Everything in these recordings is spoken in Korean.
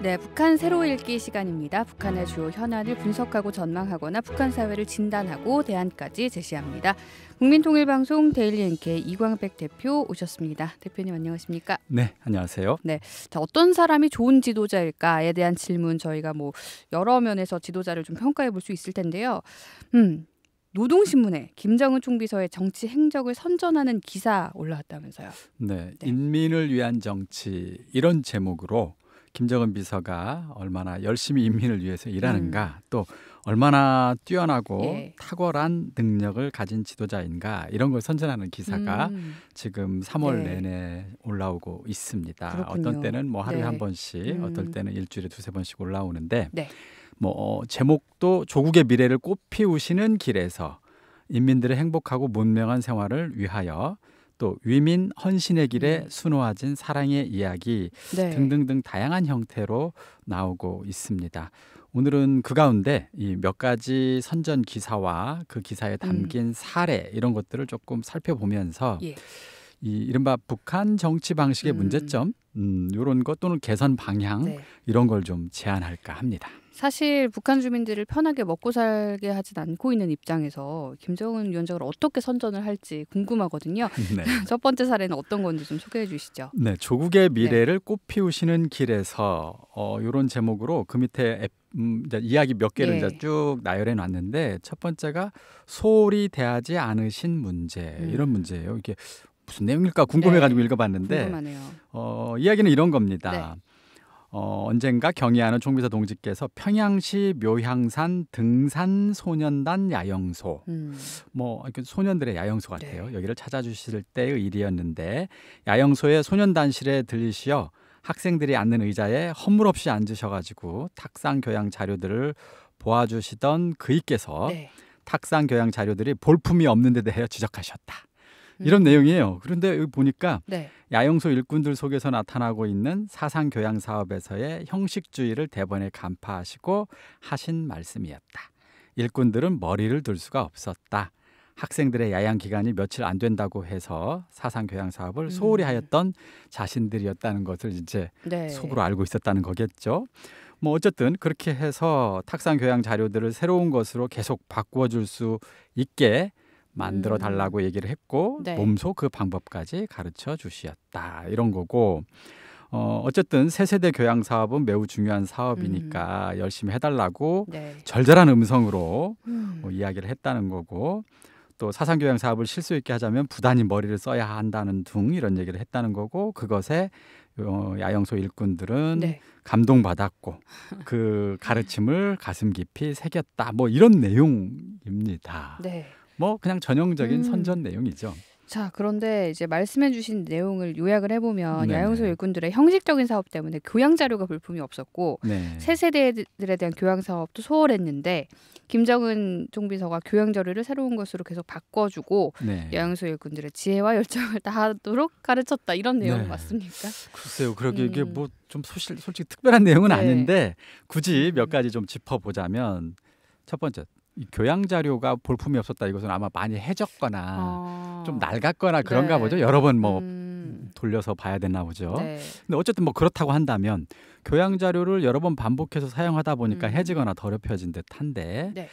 네, 북한 새로 읽기 시간입니다. 북한의 주요 현안을 분석하고 전망하거나 북한 사회를 진단하고 대안까지 제시합니다. 국민통일방송 데일리 NK 이광백 대표 오셨습니다. 대표님 안녕하십니까? 네, 안녕하세요. 네, 자, 어떤 사람이 좋은 지도자일까에 대한 질문 저희가 여러 면에서 지도자를 좀 평가해 볼 수 있을 텐데요. 노동신문에 김정은 총비서의 정치 행적을 선전하는 기사 올라왔다면서요. 네, 인민을 위한 정치 이런 제목으로 김정은 비서가 얼마나 열심히 인민을 위해서 일하는가 또 얼마나 뛰어나고 탁월한 능력을 가진 지도자인가 이런 걸 선전하는 기사가 지금 3월 내내 올라오고 있습니다. 그렇군요. 어떤 때는 하루에 한 번씩 어떨 때는 일주일에 두세 번씩 올라오는데 제목도 조국의 미래를 꽃피우시는 길에서 인민들의 행복하고 문명한 생활을 위하여 또 위민 헌신의 길에 수놓아진 사랑의 이야기 등등등 다양한 형태로 나오고 있습니다. 오늘은 그 가운데 이 몇 가지 선전 기사와 그 기사에 담긴 사례 이런 것들을 조금 살펴보면서 이 이른바 북한 정치 방식의 문제점 이런 것 또는 개선 방향 이런 걸 좀 제안할까 합니다. 사실 북한 주민들을 편하게 먹고 살게 하진 않고 있는 입장에서 김정은 위원장을 어떻게 선전을 할지 궁금하거든요. 네. 첫 번째 사례는 어떤 건지 좀 소개해 주시죠. 네, 조국의 미래를 꽃피우시는 길에서 이런 제목으로 그 밑에 이야기 몇 개를 이제 쭉 나열해 놨는데 첫 번째가 소홀히 대하지 않으신 문제 이런 문제예요. 이게 무슨 내용일까 궁금해가지고 읽어봤는데 궁금하네요. 이야기는 이런 겁니다. 언젠가 경의하는 총비서 동지께서 평양시 묘향산 등산소년단 야영소 소년들의 야영소 같아요. 여기를 찾아주실 때의 일이었는데 야영소의 소년단실에 들리시어 학생들이 앉는 의자에 허물없이 앉으셔가지고 탁상교양 자료들을 보아주시던 그이께서 탁상교양 자료들이 볼품이 없는 데 대하여 지적하셨다. 이런 내용이에요. 그런데 여기 보니까 야영소 일꾼들 속에서 나타나고 있는 사상교양 사업에서의 형식주의를 대번에 간파하시고 하신 말씀이었다. 일꾼들은 머리를 들 수가 없었다. 학생들의 야양 기간이 며칠 안 된다고 해서 사상교양 사업을 소홀히 하였던 자신들이었다는 것을 이제 속으로 알고 있었다는 거겠죠. 어쨌든 그렇게 해서 탁상교양 자료들을 새로운 것으로 계속 바꾸어 줄 수 있게 만들어 달라고 얘기를 했고 몸소 그 방법까지 가르쳐 주시었다 이런 거고 어쨌든 새세대 교양 사업은 매우 중요한 사업이니까 열심히 해달라고 절절한 음성으로 이야기를 했다는 거고 또 사상교양 사업을 실수 있게 하자면 부단히 머리를 써야 한다는 등 이런 얘기를 했다는 거고 그것에 야영소 일꾼들은 감동받았고 그 가르침을 가슴 깊이 새겼다 이런 내용입니다. 그냥 전형적인 선전 내용이죠. 자, 그런데 이제 말씀해 주신 내용을 요약을 해보면 야영소 일꾼들의 형식적인 사업 때문에 교양 자료가 볼품이 없었고 새 세대들에 대한 교양 사업도 소홀했는데 김정은 총비서가 교양 자료를 새로운 것으로 계속 바꿔주고 야영소 일꾼들의 지혜와 열정을 다하도록 가르쳤다. 이런 내용 맞습니까? 글쎄요. 그러게 이게 좀 솔직히 특별한 내용은 아닌데 굳이 몇 가지 좀 짚어보자면 첫 번째. 이 교양 자료가 볼품이 없었다. 이것은 아마 많이 해졌거나 좀 낡았거나 그런가 보죠. 여러 번 돌려서 봐야 되나 보죠. 근데 어쨌든 그렇다고 한다면 교양 자료를 여러 번 반복해서 사용하다 보니까 해지거나 더럽혀진 듯한데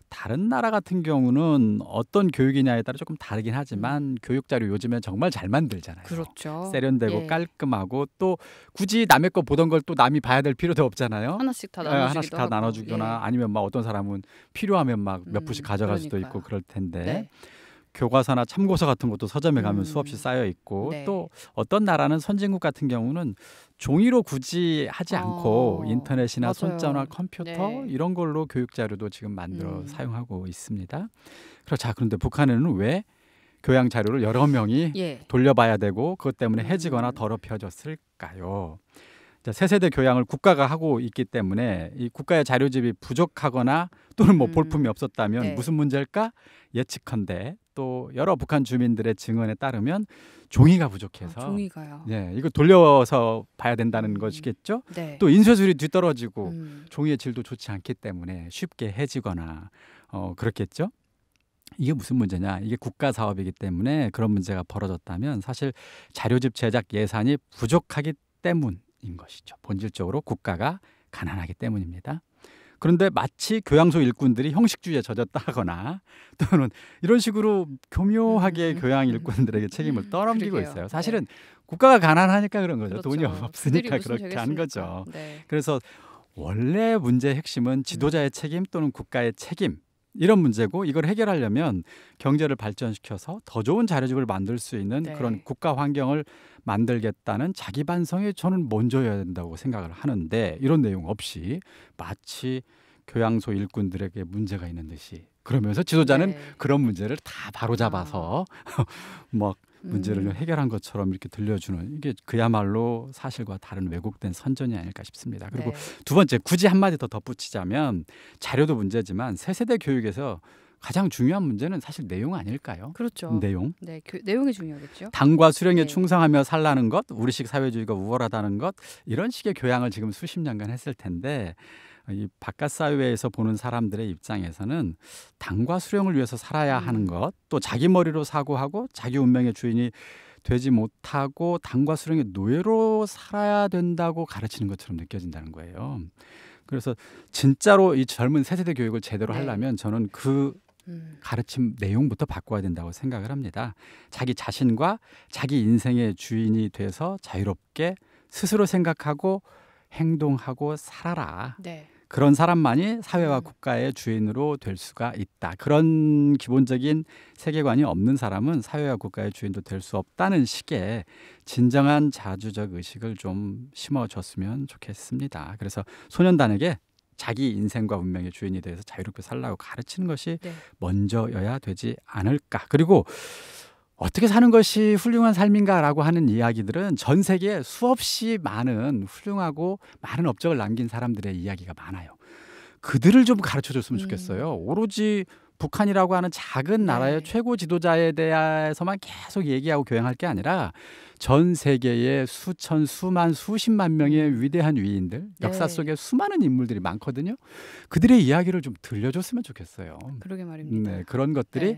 다른 나라 같은 경우는 어떤 교육이냐에 따라 조금 다르긴 하지만 교육 자료 요즘엔 정말 잘 만들잖아요. 그렇죠. 세련되고 깔끔하고 또 굳이 남의 거 보던 걸 또 남이 봐야 될 필요도 없잖아요. 하나씩 다 나눠주거나 아니면 어떤 사람은 필요하면 몇 푸씩 가져갈 수도 있고 그럴 텐데 교과서나 참고서 같은 것도 서점에 가면 수없이 쌓여 있고 또 어떤 나라는 선진국 같은 경우는 종이로 굳이 하지 않고 인터넷이나 손자나 컴퓨터 이런 걸로 교육 자료도 지금 만들어 사용하고 있습니다. 그런데 북한에는 왜 교양 자료를 여러 명이 돌려봐야 되고 그것 때문에 해지거나 더럽혀졌을까요? 새세대 교양을 국가가 하고 있기 때문에 이 국가의 자료집이 부족하거나 또는 볼품이 없었다면 무슨 문제일까 예측컨대 또 여러 북한 주민들의 증언에 따르면 종이가 부족해서 종이가요. 이거 돌려서 봐야 된다는 것이겠죠. 또 인쇄술이 뒤떨어지고 종이의 질도 좋지 않기 때문에 쉽게 해지거나 그렇겠죠. 이게 무슨 문제냐? 이게 국가 사업이기 때문에 그런 문제가 벌어졌다면 사실 자료집 제작 예산이 부족하기 때문 것이죠. 본질적으로 국가가 가난하기 때문입니다. 그런데 마치 교양소 일꾼들이 형식주의에 젖었다거나 또는 이런 식으로 교묘하게 교양 일꾼들에게 책임을 떠넘기고 있어요. 사실은 국가가 가난하니까 그런 거죠. 그렇죠. 돈이 없으니까 그렇게 한 거죠. 그래서 원래 문제의 핵심은 지도자의 책임 또는 국가의 책임, 이런 문제고, 이걸 해결하려면 경제를 발전시켜서 더 좋은 자료집을 만들 수 있는 그런 국가 환경을 만들겠다는 자기 반성이 저는 먼저여야 된다고 생각을 하는데, 이런 내용 없이 마치 교양소 일꾼들에게 문제가 있는 듯이 그러면서 지도자는 그런 문제를 다 바로잡아서 막 문제를 해결한 것처럼 이렇게 들려주는, 이게 그야말로 사실과 다른 왜곡된 선전이 아닐까 싶습니다. 그리고 두 번째, 굳이 한마디 더 덧붙이자면 자료도 문제지만 새 세대 교육에서 가장 중요한 문제는 사실 내용 아닐까요? 그렇죠. 내용. 네, 내용이 중요하겠죠. 당과 수령에 충성하며 살라는 것, 우리식 사회주의가 우월하다는 것, 이런 식의 교양을 지금 수십 년간 했을 텐데, 이 바깥 사회에서 보는 사람들의 입장에서는 당과 수령을 위해서 살아야 하는 것, 또 자기 머리로 사고하고 자기 운명의 주인이 되지 못하고 당과 수령의 노예로 살아야 된다고 가르치는 것처럼 느껴진다는 거예요. 그래서 진짜로 이 젊은 세세대 교육을 제대로 하려면 저는 그 가르침 내용부터 바꿔야 된다고 생각을 합니다. 자기 자신과 자기 인생의 주인이 돼서 자유롭게 스스로 생각하고 행동하고 살아라. 그런 사람만이 사회와 국가의 주인으로 될 수가 있다. 그런 기본적인 세계관이 없는 사람은 사회와 국가의 주인도 될 수 없다는 식의 진정한 자주적 의식을 좀 심어줬으면 좋겠습니다. 그래서 소년단에게 자기 인생과 운명의 주인이 돼서 자유롭게 살라고 가르치는 것이 먼저여야 되지 않을까. 그리고 어떻게 사는 것이 훌륭한 삶인가라고 하는 이야기들은 전 세계에 수없이 많은 훌륭하고 많은 업적을 남긴 사람들의 이야기가 많아요. 그들을 좀 가르쳐줬으면 좋겠어요. 오로지 북한이라고 하는 작은 나라의 최고 지도자에 대해서만 계속 얘기하고 교양할 게 아니라 전 세계의 수천, 수만, 수십만 명의 위대한 위인들, 역사 속에 수많은 인물들이 많거든요. 그들의 이야기를 좀 들려줬으면 좋겠어요. 그러게 말입니다. 네, 그런 것들이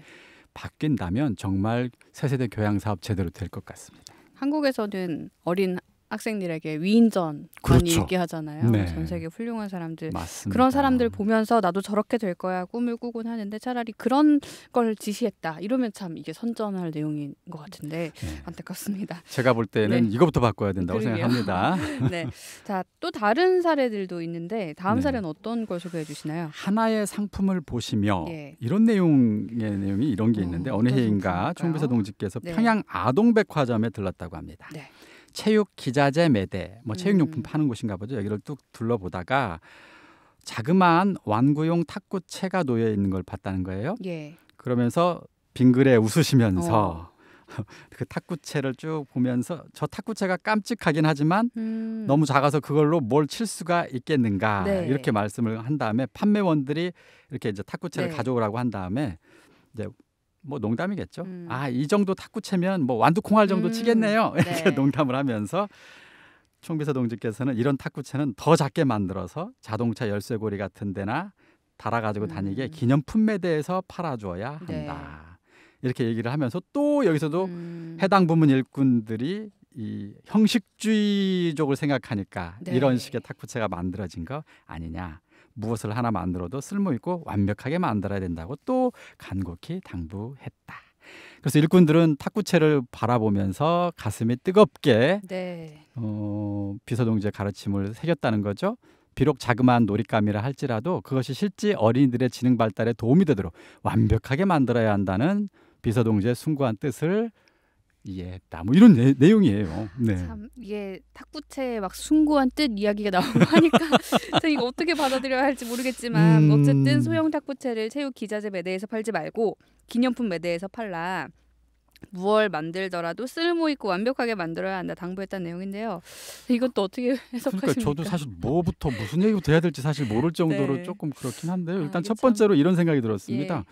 바뀐다면 정말 새세대 교양 사업 제대로 될 것 같습니다. 한국에서는 어린 학생들에게 위인전 많이 얘기하잖아요. 전 세계 훌륭한 사람들. 맞습니다. 그런 사람들 보면서 나도 저렇게 될 거야 꿈을 꾸곤 하는데 차라리 그런 걸 지시했다. 이러면 참 이게 선전할 내용인 것 같은데 안타깝습니다. 제가 볼 때는 이거부터 바꿔야 된다고 생각합니다. 네. 자, 또 다른 사례들도 있는데 다음 사례는 어떤 걸 소개해 주시나요? 하나의 상품을 보시며 이런 내용이 이런 게 있는데 어느 해인가 총비서 동지께서 평양 아동백화점에 들렀다고 합니다. 체육 기자재 매대, 체육용품 파는 곳인가 보죠. 여기를 뚝 둘러보다가 자그마한 완구용 탁구채가 놓여 있는 걸 봤다는 거예요. 그러면서 빙그레 웃으시면서 그 탁구채를 쭉 보면서 저 탁구채가 깜찍하긴 하지만 너무 작아서 그걸로 뭘 칠 수가 있겠는가 이렇게 말씀을 한 다음에 판매원들이 이렇게 이제 탁구채를 가져오라고 한 다음에 이제 뭐 농담이겠죠. 이 정도 탁구채면 뭐 완두콩알 정도 치겠네요. 이렇게 농담을 하면서 총비서 동지께서는 이런 탁구채는 더 작게 만들어서 자동차 열쇠고리 같은 데나 달아가지고 다니게 기념품 매대에서 팔아줘야 한다. 이렇게 얘기를 하면서 또 여기서도 해당 부문 일꾼들이 이 형식주의적으로 생각하니까 이런 식의 탁구채가 만들어진 거 아니냐. 무엇을 하나 만들어도 쓸모있고 완벽하게 만들어야 된다고 또 간곡히 당부했다. 그래서 일꾼들은 탁구채를 바라보면서 가슴이 뜨겁게 비서동지의 가르침을 새겼다는 거죠. 비록 자그마한 놀잇감이라 할지라도 그것이 실제 어린이들의 지능 발달에 도움이 되도록 완벽하게 만들어야 한다는 비서동지의 숭고한 뜻을 이해했다. 뭐 이런 내용이에요. 참 이게 탁구채에 막 숭고한 뜻 이야기가 나오고 하니까 저 이거 어떻게 받아들여야 할지 모르겠지만 어쨌든 소형 탁구채를 체육 기자재 매대에서 팔지 말고 기념품 매대에서 팔라. 무얼 만들더라도 쓸모있고 완벽하게 만들어야 한다 당부했다는 내용인데요. 이것도 어떻게 해석하십니까? 그러니까 저도 사실 뭐부터 무슨 얘기부터 해야 될지 사실 모를 정도로 조금 그렇긴 한데요. 일단 첫 번째로 이런 생각이 들었습니다.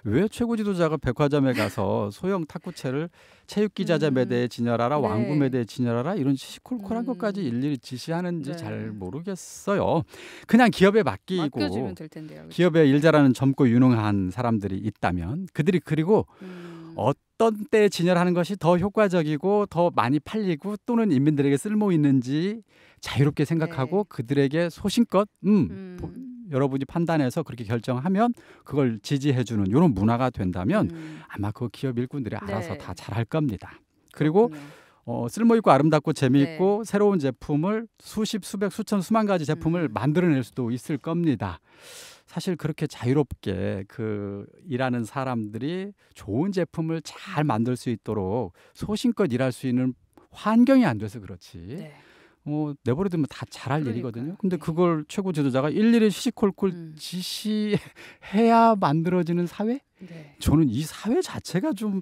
왜 최고 지도자가 백화점에 가서 소형 탁구채를 체육기자재 매대에 진열하라, 완구 매대에 진열하라 이런 시콜콜한 것까지 일일이 지시하는지 잘 모르겠어요. 그냥 기업에 맡기고 맡겨주면 될 텐데요. 그렇죠? 기업에 일 잘하는 젊고 유능한 사람들이 있다면 그들이 그리고 어떤 때 진열하는 것이 더 효과적이고 더 많이 팔리고 또는 인민들에게 쓸모 있는지 자유롭게 생각하고 그들에게 소신껏 여러분이 판단해서 그렇게 결정하면 그걸 지지해주는 이런 문화가 된다면 아마 그 기업 일꾼들이 알아서 다 잘할 겁니다. 그리고 쓸모있고 아름답고 재미있고 새로운 제품을 수십, 수백, 수천, 수만 가지 제품을 만들어낼 수도 있을 겁니다. 사실 그렇게 자유롭게 일하는 사람들이 좋은 제품을 잘 만들 수 있도록 소신껏 일할 수 있는 환경이 안 돼서 그렇지. 내버려두면 다 잘할 일이거든요. 근데 그걸 최고 지도자가 일일이 시시콜콜 지시해야 만들어지는 사회? 저는 이 사회 자체가 좀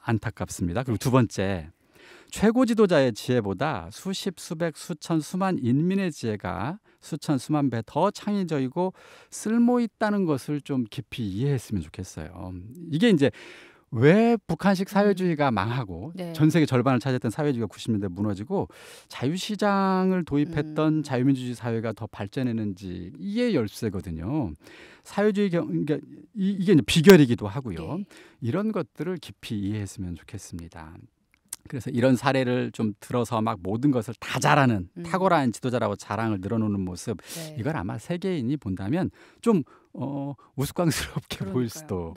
안타깝습니다. 그리고 두 번째, 최고 지도자의 지혜보다 수십, 수백, 수천, 수만 인민의 지혜가 수천, 수만 배 더 창의적이고 쓸모있다는 것을 좀 깊이 이해했으면 좋겠어요. 이게 이제 왜 북한식 사회주의가 망하고 전 세계 절반을 차지했던 사회주의가 90년대 무너지고 자유시장을 도입했던 자유민주주의 사회가 더 발전했는지 이게 열쇠거든요. 사회주의 그러니까 이게 이제 비결이기도 하고요. 이런 것들을 깊이 이해했으면 좋겠습니다. 그래서 이런 사례를 좀 들어서 막 모든 것을 다 잘하는 탁월한 지도자라고 자랑을 늘어놓는 모습 이걸 아마 세계인이 본다면 좀 우스꽝스럽게 보일 수도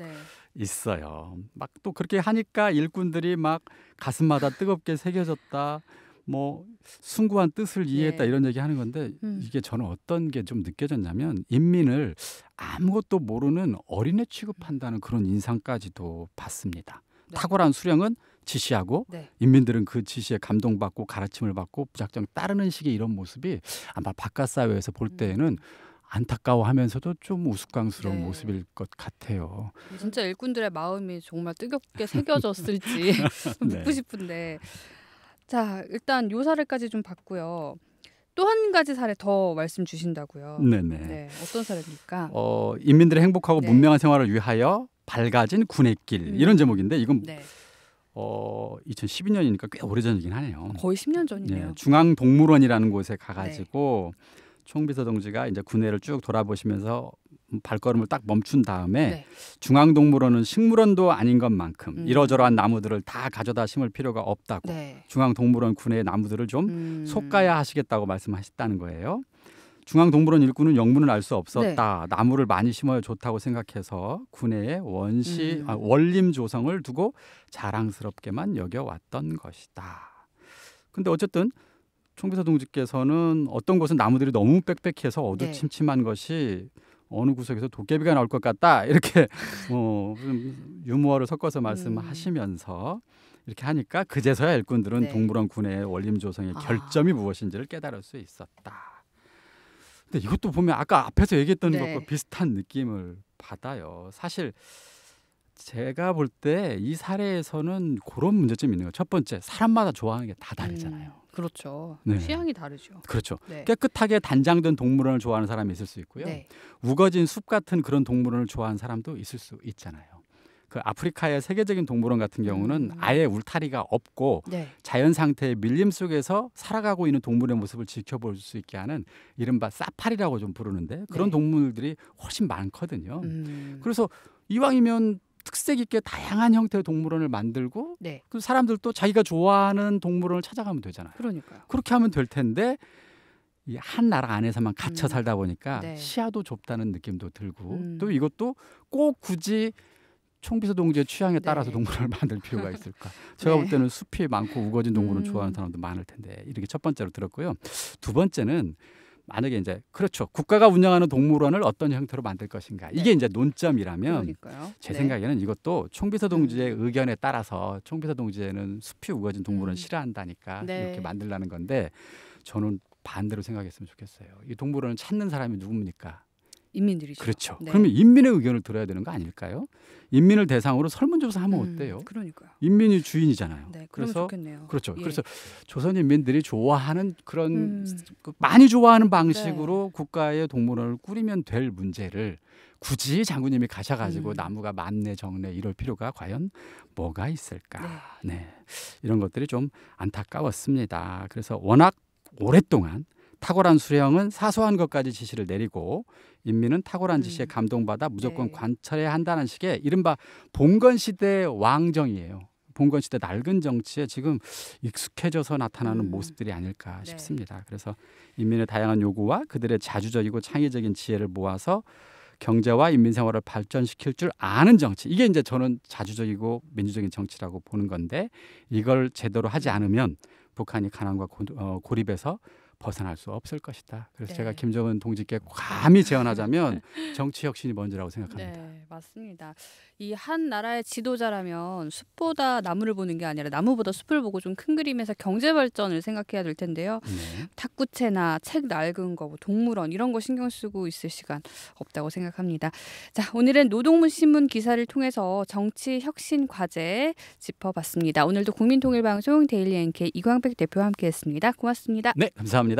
있어요. 막 또 그렇게 하니까 일꾼들이 막 가슴마다 뜨겁게 새겨졌다. 뭐 숭고한 뜻을 이해했다 이런 얘기 하는 건데 이게 저는 어떤 게 좀 느껴졌냐면 인민을 아무것도 모르는 어린애 취급한다는 그런 인상까지도 받습니다. 탁월한 수령은 지시하고 인민들은 그 지시에 감동받고 가르침을 받고 무작정 따르는 식의 이런 모습이 아마 바깥 사회에서 볼 때에는 안타까워하면서도 좀 우스꽝스러운 모습일 것 같아요. 진짜 일꾼들의 마음이 정말 뜨겁게 새겨졌을지 묻고 싶은데 자 일단 요 사례까지 좀 봤고요. 또 한 가지 사례 더 말씀 주신다고요. 네네. 어떤 사례입니까? 인민들의 행복하고 문명한 생활을 위하여 밝아진 군의 길 이런 제목인데 이건 2012년이니까 꽤 오래전이긴 하네요. 거의 10년 전이네요. 중앙동물원이라는 곳에 가가지고 총비서 동지가 이제 군회를 쭉 돌아보시면서 발걸음을 딱 멈춘 다음에 중앙동물원은 식물원도 아닌 것만큼 이러저러한 나무들을 다 가져다 심을 필요가 없다고 중앙동물원 군회의 나무들을 좀 솎아야 하시겠다고 말씀하셨다는 거예요. 중앙동물원 일꾼은 영문을 알 수 없었다. 나무를 많이 심어야 좋다고 생각해서 군회에 원림 조성을 두고 자랑스럽게만 여겨왔던 것이다. 근데 어쨌든 총비서 동지께서는 어떤 곳은 나무들이 너무 빽빽해서 어두침침한 것이 어느 구석에서 도깨비가 나올 것 같다. 이렇게 유머를 섞어서 말씀하시면서 이렇게 하니까 그제서야 일꾼들은 동물원 군회의 원림 조성의 결점이 무엇인지를 깨달을 수 있었다. 근데 이것도 보면 아까 앞에서 얘기했던 것과 비슷한 느낌을 받아요. 사실 제가 볼 때 이 사례에서는 그런 문제점이 있는 거예요. 첫 번째, 사람마다 좋아하는 게 다 다르잖아요. 그렇죠. 취향이 다르죠. 그렇죠. 깨끗하게 단장된 동물원을 좋아하는 사람이 있을 수 있고요. 우거진 숲 같은 그런 동물원을 좋아하는 사람도 있을 수 있잖아요. 그 아프리카의 세계적인 동물원 같은 경우는 아예 울타리가 없고 자연 상태의 밀림 속에서 살아가고 있는 동물의 모습을 지켜볼 수 있게 하는 이른바 사파리라고 좀 부르는데 그런 동물들이 훨씬 많거든요. 그래서 이왕이면 특색 있게 다양한 형태의 동물원을 만들고 그 사람들도 자기가 좋아하는 동물원을 찾아가면 되잖아요. 그러니까요. 그렇게 하면 될 텐데 이 한 나라 안에서만 갇혀 살다 보니까 시야도 좁다는 느낌도 들고 또 이것도 꼭 굳이 총비서 동지의 취향에 따라서 동물원을 만들 필요가 있을까? 제가 볼 때는 숲이 많고 우거진 동물원 좋아하는 사람도 많을 텐데 이렇게 첫 번째로 들었고요. 두 번째는 만약에 이제 그렇죠. 국가가 운영하는 동물원을 어떤 형태로 만들 것인가. 이게 이제 논점이라면 제 생각에는 이것도 총비서 동지의 의견에 따라서 총비서 동지에는 숲이 우거진 동물원 싫어한다니까 이렇게 만들라는 건데 저는 반대로 생각했으면 좋겠어요. 이 동물원을 찾는 사람이 누굽니까? 인민들이죠. 그렇죠. 그러면 인민의 의견을 들어야 되는 거 아닐까요? 인민을 대상으로 설문조사하면 어때요? 그러니까요. 인민이 주인이잖아요. 그래서 좋겠네요. 그렇죠. 그래서 조선 인민들이 좋아하는 그런 많이 좋아하는 방식으로 국가의 동물원을 꾸리면 될 문제를 굳이 장군님이 가셔가지고 나무가 많네 적네 이럴 필요가 과연 뭐가 있을까? 이런 것들이 좀 안타까웠습니다. 그래서 워낙 오랫동안 탁월한 수령은 사소한 것까지 지시를 내리고 인민은 탁월한 지시에 감동받아 무조건 네. 관철해야 한다는 식의 이른바 봉건시대 왕정이에요. 봉건시대 낡은 정치에 지금 익숙해져서 나타나는 모습들이 아닐까 싶습니다. 네. 그래서 인민의 다양한 요구와 그들의 자주적이고 창의적인 지혜를 모아서 경제와 인민생활을 발전시킬 줄 아는 정치. 이게 이제 저는 자주적이고 민주적인 정치라고 보는 건데 이걸 제대로 하지 않으면 북한이 가난과 고립에서 벗어날 수 없을 것이다. 그래서 네. 제가 김정은 동지께 감히 제언하자면 정치 혁신이 먼저라고 생각합니다. 네, 맞습니다. 이 한 나라의 지도자라면 숲보다 나무를 보는 게 아니라 나무보다 숲을 보고 좀 큰 그림에서 경제 발전을 생각해야 될 텐데요. 네. 탁구채나 책 낡은 거, 동물원 이런 거 신경 쓰고 있을 시간 없다고 생각합니다. 자, 오늘은 노동신문 기사를 통해서 정치 혁신 과제 짚어봤습니다. 오늘도 국민통일방송 데일리 NK 이광백 대표와 함께했습니다. 고맙습니다. 네, 감사합니다.